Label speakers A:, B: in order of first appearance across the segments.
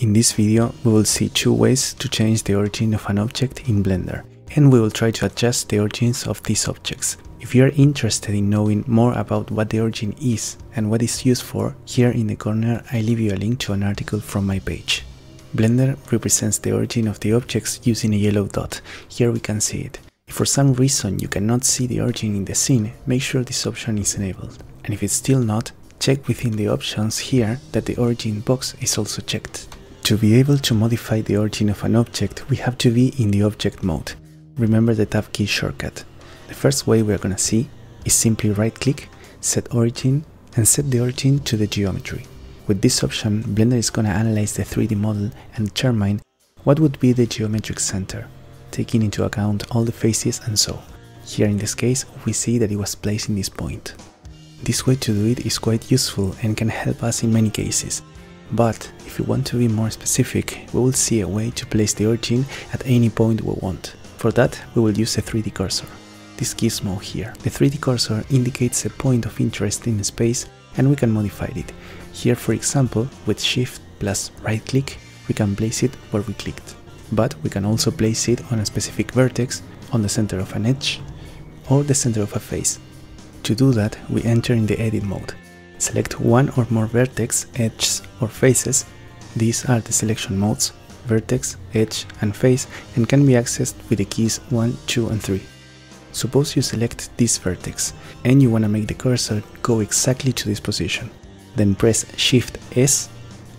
A: In this video, we will see two ways to change the origin of an object in Blender, and we will try to adjust the origins of these objects. If you are interested in knowing more about what the origin is and what it's used for, here in the corner I leave you a link to an article from my page. Blender represents the origin of the objects using a yellow dot. Here we can see it. If for some reason you cannot see the origin in the scene, make sure this option is enabled. And if it's still not, check within the options here that the origin box is also checked. To be able to modify the origin of an object, we have to be in the object mode. Remember the tab key shortcut. The first way we are gonna see is simply right click, set origin, and set the origin to the geometry. With this option, Blender is gonna analyze the 3D model and determine what would be the geometric center, taking into account all the faces and so. Here in this case, we see that it was placed in this point. This way to do it is quite useful and can help us in many cases. But if we want to be more specific, we will see a way to place the origin at any point we want. For that, we will use a 3D cursor. This gizmo here. The 3D cursor indicates a point of interest in space and we can modify it. Here, for example, with Shift plus right click, we can place it where we clicked. But we can also place it on a specific vertex, on the center of an edge, or the center of a face. To do that, we enter in the edit mode. Select one or more vertex, edges, or faces. These are the selection modes, vertex, edge, and face, and can be accessed with the keys 1, 2, and 3. Suppose you select this vertex, and you want to make the cursor go exactly to this position. Then press Shift S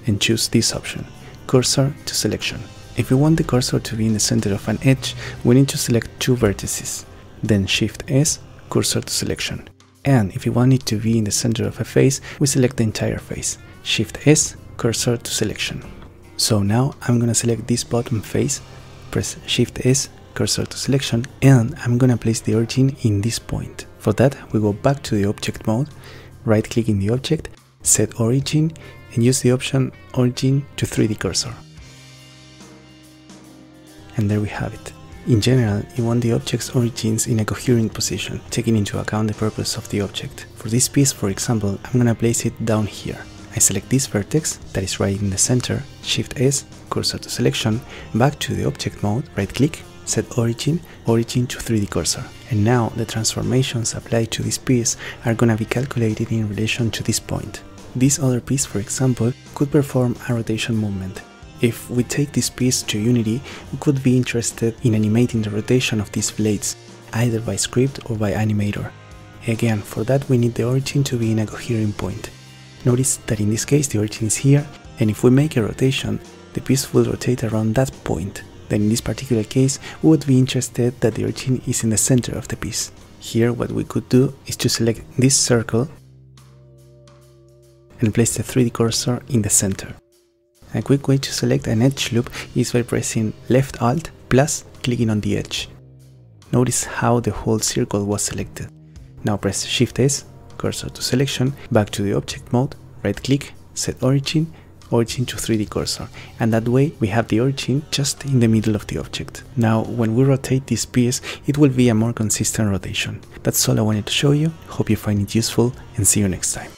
A: and choose this option, Cursor to Selection. If we want the cursor to be in the center of an edge, we need to select two vertices. Then Shift S, Cursor to Selection. And if we want it to be in the center of a face, we select the entire face. Shift S, Cursor to Selection. So now I'm gonna select this bottom face, press Shift S, Cursor to Selection, and I'm gonna place the origin in this point. For that, we go back to the object mode, right click in the object, set origin, and use the option Origin to 3D Cursor. And there we have it. In general, you want the object's origins in a coherent position, taking into account the purpose of the object. For this piece, for example, I'm gonna place it down here. I select this vertex, that is right in the center, Shift S, Cursor to Selection, back to the object mode, right click, set origin, origin to 3D cursor. And now the transformations applied to this piece are gonna be calculated in relation to this point. This other piece, for example, could perform a rotation movement. If we take this piece to Unity, we could be interested in animating the rotation of these blades, either by script or by animator. Again, for that we need the origin to be in a coherent point. Notice that in this case the origin is here, and if we make a rotation, the piece will rotate around that point. Then in this particular case, we would be interested that the origin is in the center of the piece. Here what we could do is to select this circle and place the 3D cursor in the center. A quick way to select an edge loop is by pressing left Alt plus clicking on the edge. Notice how the whole circle was selected. Now press Shift S, Cursor to Selection, back to the object mode, right click, set origin, origin to 3D cursor, and that way we have the origin just in the middle of the object. Now when we rotate this piece, it will be a more consistent rotation. That's all I wanted to show you. Hope you find it useful and see you next time.